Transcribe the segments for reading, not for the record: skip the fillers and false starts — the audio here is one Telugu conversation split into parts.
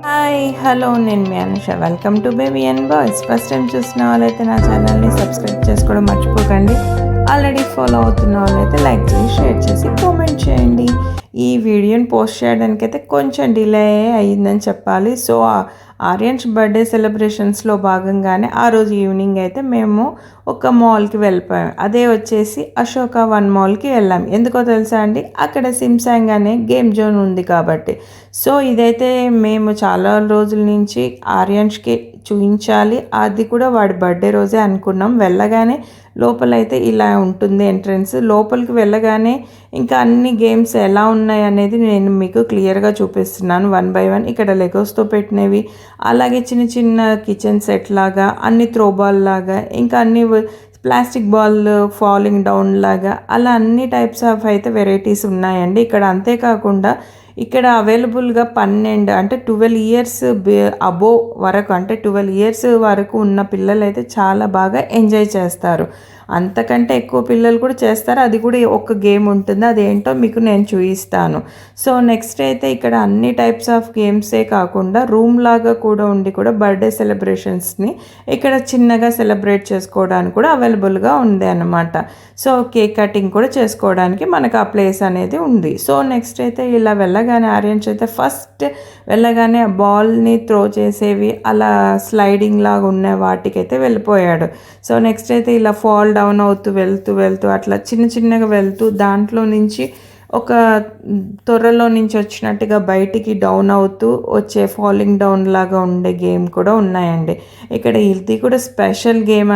హాయ్ హలో నేను మీ Anusha. Welcome to baby and boys. First time చూసిన వాళ్ళైతే నా ఛానల్ని సబ్స్క్రైబ్ చేసుకోవడం మర్చిపోకండి. ఆల్రెడీ ఫాలో అవుతున్న వాళ్ళైతే లైక్ చేసి షేర్ చేసి కామెంట్ చేయండి. ఈ వీడియోని పోస్ట్ చేయడానికి అయితే కొంచెం డిలే అయ్యిందని చెప్పాలి. సో ఆర్యన్స్ బర్త్డే సెలబ్రేషన్స్లో భాగంగానే ఆ రోజు ఈవినింగ్ అయితే మేము ఒక మాల్కి వెళ్ళిపోయాం. అదే వచ్చేసి అశోక వన్ మాల్కి వెళ్ళాం. ఎందుకో తెలుసా అండి, అక్కడ సిమ్సాంగ్ అనే గేమ్ జోన్ ఉంది కాబట్టి. సో ఇదైతే మేము చాలా రోజుల నుంచి ఆర్యన్స్కి చూపించాలి, అది కూడా వాడి బర్త్డే రోజే అనుకున్నాం. వెళ్ళగానే లోపలైతే ఇలా ఉంటుంది ఎంట్రన్స్. లోపలికి వెళ్ళగానే ఇంకా అన్ని గేమ్స్ ఎలా ఉన్నాయి అనేది నేను మీకు క్లియర్గా చూపిస్తున్నాను వన్ బై వన్. ఇక్కడ లెగోస్తో పెట్టినవి, అలాగే చిన్న చిన్న కిచెన్ సెట్ లాగా, అన్ని త్రోబాల్ లాగా, ఇంకా అన్ని ప్లాస్టిక్ బాల్ ఫాలింగ్ డౌన్ లాగా, అలా అన్ని టైప్స్ ఆఫ్ అయితే వెరైటీస్ ఉన్నాయండి ఇక్కడ. అంతేకాకుండా ఇక్కడ అవైలబుల్గా 12 అంటే 12 ఇయర్స్ అబోవ్ వరకు, అంటే 12 ఇయర్స్ వరకు ఉన్న పిల్లలు అయితే చాలా బాగా ఎంజాయ్ చేస్తారు. అంతకంటే ఎక్కువ పిల్లలు కూడా చేస్తారు. అది కూడా ఒక గేమ్ ఉంటుంది, అదేంటో మీకు నేను చూపిస్తాను. సో నెక్స్ట్ అయితే ఇక్కడ అన్ని టైప్స్ ఆఫ్ గేమ్సే కాకుండా రూమ్ లాగా కూడా ఉండి కూడా బర్త్డే సెలబ్రేషన్స్ని ఇక్కడ చిన్నగా సెలబ్రేట్ చేసుకోవడానికి కూడా అవైలబుల్గా ఉంది అన్నమాట. సో కేక్ కటింగ్ కూడా చేసుకోవడానికి మనకు ఆ ప్లేస్ అనేది ఉంది. సో నెక్స్ట్ అయితే ఇలా వెళ్ళగానే ఆర్యన్స్ అయితే ఫస్ట్ వెళ్ళగానే ఆ బాల్ని త్రో చేసేవి, అలా స్లైడింగ్ లాగా ఉన్న వాటికైతే వెళ్ళిపోయాడు. సో నెక్స్ట్ అయితే ఇలా ఫాల్ డౌన్ అవుతూ వెళ్తూ అట్లా చిన్న చిన్నగా వెళ్తూ దాంట్లో నుంచి ఒక త్వరలో నుంచి వచ్చినట్టుగా బయటికి డౌన్ అవుతూ వచ్చే ఫాలింగ్ డౌన్ లాగా ఉండే గేమ్ కూడా ఉన్నాయండి ఇక్కడ. ఇది కూడా స్పెషల్ గేమ్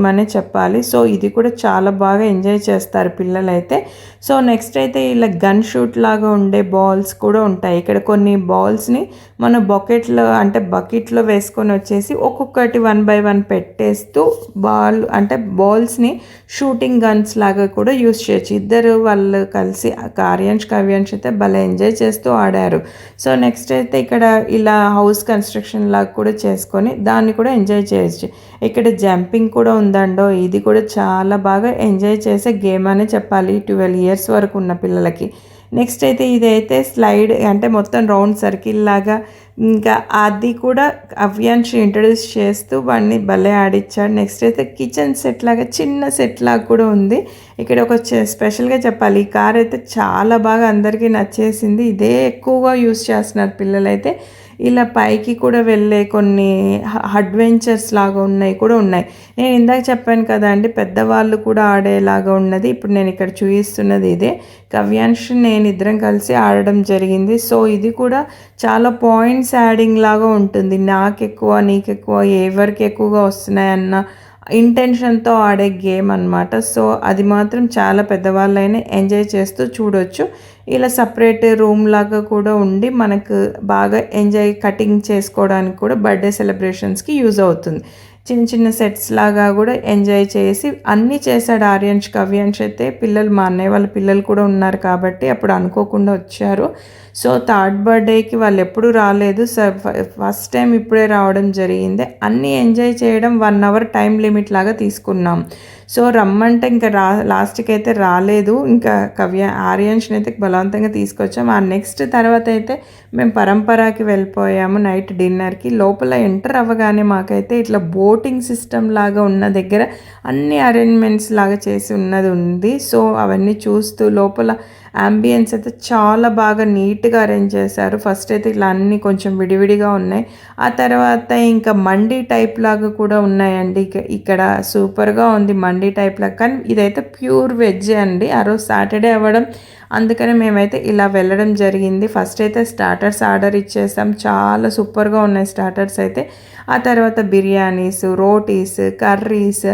అనే చెప్పాలి. సో ఇది కూడా చాలా బాగా ఎంజాయ్ చేస్తారు పిల్లలైతే. సో నెక్స్ట్ అయితే ఇలా గన్ షూట్ లాగా ఉండే బాల్స్ కూడా ఉంటాయి ఇక్కడ. కొన్ని బాల్స్ని మన బకెట్లో వేసుకొని వచ్చేసి ఒక్కొక్కటి 1 by 1 పెట్టేస్తూ బాల్స్ని షూటింగ్ గన్స్ లాగా కూడా యూస్ చేయొచ్చు. ఇద్దరు వాళ్ళు కలిసి కావ్యాంశ్ అయితే భలే ఎంజాయ్ చేస్తూ ఆడారు. సో నెక్స్ట్ అయితే ఇక్కడ ఇలా హౌస్ కన్స్ట్రక్షన్ లాగా కూడా చేసుకొని దాన్ని కూడా ఎంజాయ్ చేయొచ్చు. ఇక్కడ జంపింగ్ కూడా ఉందండో, ఇది కూడా చాలా బాగా ఎంజాయ్ చేసే గేమ్ అనే చెప్పాలి 12 ఇయర్స్ వరకు ఉన్న పిల్లలకి. నెక్స్ట్ అయితే ఇదైతే స్లైడ్, అంటే మొత్తం రౌండ్ సర్కిల్ లాగా, ఇంకా అది కూడా అవ్యాన్ష్ ఇంట్రడ్యూస్ చేస్తూ వాడిని భలే ఆడిచ్చాడు. నెక్స్ట్ అయితే కిచెన్ సెట్ లాగా చిన్న సెట్ లాగా కూడా ఉంది ఇక్కడ. ఒక స్పెషల్గా చెప్పాలి, ఈ కార్ అయితే చాలా బాగా అందరికీ నచ్చేసింది. ఇదే ఎక్కువగా యూస్ చేస్తున్నారు పిల్లలైతే. ఇలా పైకి కూడా వెళ్ళే కొన్ని అడ్వెంచర్స్ లాగా ఉన్నాయి. నేను ఇందాక చెప్పాను కదా అండి, పెద్దవాళ్ళు కూడా ఆడేలాగా ఉన్నది. ఇప్పుడు నేను ఇక్కడ చూపిస్తున్నది ఇదే. కావ్యాంశ్ నేను ఇద్దరం కలిసి ఆడడం జరిగింది. సో ఇది కూడా చాలా పాయింట్స్ యాడింగ్ లాగా ఉంటుంది. నాకెక్కువ నీకెక్కువ, ఎవరికి ఎక్కువగా వస్తున్నాయన్న ఇంటెన్షన్తో ఆడే గేమ్ అనమాట. సో అది మాత్రం చాలా పెద్దవాళ్ళైనా ఎంజాయ్ చేస్తూ చూడొచ్చు. ఇలా సపరేట్ రూమ్ లాగా కూడా ఉండి మనకు బాగా ఎంజాయ్ కటింగ్ చేసుకోవడానికి కూడా బర్త్డే సెలబ్రేషన్స్కి యూజ్ అవుతుంది. చిన్న చిన్న సెట్స్ లాగా కూడా ఎంజాయ్ చేసి అన్నీ చేశాడు ఆర్యన్స్. కావ్యాంశ్ అయితే మా అన్నయ్య వాళ్ళ పిల్లలు కూడా ఉన్నారు కాబట్టి అప్పుడు అనుకోకుండా వచ్చారు. సో థర్డ్ బర్త్డేకి వాళ్ళు ఎప్పుడూ రాలేదు, ఫస్ట్ టైం ఇప్పుడే రావడం జరిగింది. అన్నీ ఎంజాయ్ చేయడం 1 hour టైం లిమిట్ లాగా తీసుకున్నాం. సో రమ్మంటే ఇంకా లాస్ట్కి అయితే రాలేదు. ఇంకా ఆర్యన్స్ని అయితే బలవంతంగా తీసుకొచ్చాం. ఆ నెక్స్ట్ తర్వాత అయితే మేము పరంపరాకి వెళ్ళిపోయాము నైట్ డిన్నర్కి. లోపల ఎంటర్ అవ్వగానే మాకైతే ఇట్లా బోటింగ్ సిస్టమ్ లాగా ఉన్న దగ్గర అన్ని అరేంజ్మెంట్స్ లాగా చేసి ఉన్నది ఉంది. సో అవన్నీ చూస్తూ లోపల అంబియన్స్ అయితే చాలా బాగా నీట్గా అరేంజ్ చేశారు. ఫస్ట్ అయితే ఇట్లా అన్నీ కొంచెం విడివిడిగా ఉన్నాయి. ఆ తర్వాత ఇంకా మండీ టైప్ లాగా కూడా ఉన్నాయండి ఇక్కడ. సూపర్గా ఉంది మండీ టైప్ లాగా, కానీ ఇదైతే ప్యూర్ వెజ్ అండి. ఆ రోజు సాటర్డే అవ్వడం అందుకని మేమైతే ఇలా వెళ్ళడం జరిగింది. ఫస్ట్ అయితే స్టార్టర్స్ ఆర్డర్ ఇచ్చేసాం, చాలా సూపర్గా ఉన్నాయి స్టార్టర్స్ అయితే. ఆ తర్వాత బిర్యానీస్, రోటీస్, కర్రీస్,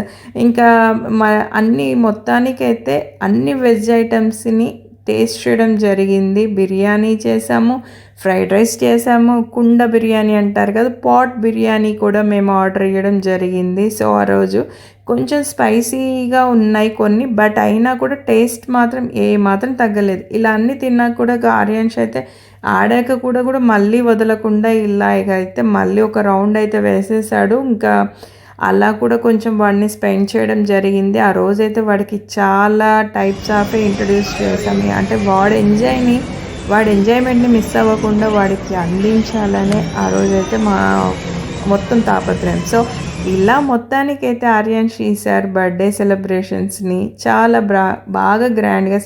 ఇంకా అన్ని మొత్తానికైతే అన్ని వెజ్ ఐటమ్స్ని టేస్ట్ చేయడం జరిగింది. బిర్యానీ చేసాము, ఫ్రైడ్ రైస్ చేసాము, కుండ బిర్యానీ అంటారు కదా, పాట్ బిర్యానీ కూడా మేము ఆర్డర్ చేయడం జరిగింది. సో ఆ రోజు కొంచెం స్పైసీగా ఉన్నాయి కొన్ని, బట్ అయినా కూడా టేస్ట్ మాత్రం మాత్రం తగ్గలేదు. ఇలా అన్నీ తిన్నా కూడా ఆర్యన్స్ అయితే ఆడాక కూడా మళ్ళీ వదలకుండా ఇలా అయితే మళ్ళీ ఒక రౌండ్ అయితే వేసేసాడు. ఇంకా అలా కూడా కొంచెం వాడిని స్పెండ్ చేయడం జరిగింది. ఆ రోజైతే వాడికి చాలా టైప్స్ ఆఫ్ ఇంట్రడ్యూస్ చేసాము. అంటే వాడు ఎంజాయ్ని వాడి ఎంజాయ్మెంట్ని మిస్ అవ్వకుండా వాడికి అందించాలనే ఆ రోజైతే మా మొత్తం తాపత్రయం. సో ఇలా మొత్తానికైతే ఆర్యన్ శ్రీ సార్ బర్త్డే సెలబ్రేషన్స్ని చాలా బాగా గ్రాండ్గా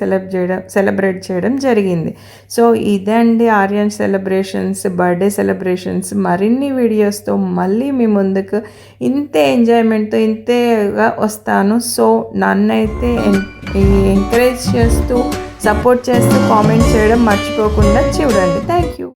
సెలబ్రేట్ చేయడం జరిగింది. సో ఇదండి ఆర్యన్ సెలబ్రేషన్స్, బర్త్డే సెలబ్రేషన్స్. మరిన్ని వీడియోస్తో మళ్ళీ మీ ముందుకు ఇంతే ఎంజాయ్మెంట్తో ఇంతేగా వస్తాను. సో నన్నైతే ఎంకరేజ్ చేస్తూ, సపోర్ట్ చేస్తూ, కామెంట్ చేయడం మర్చిపోకుండా చూడండి. Thank you.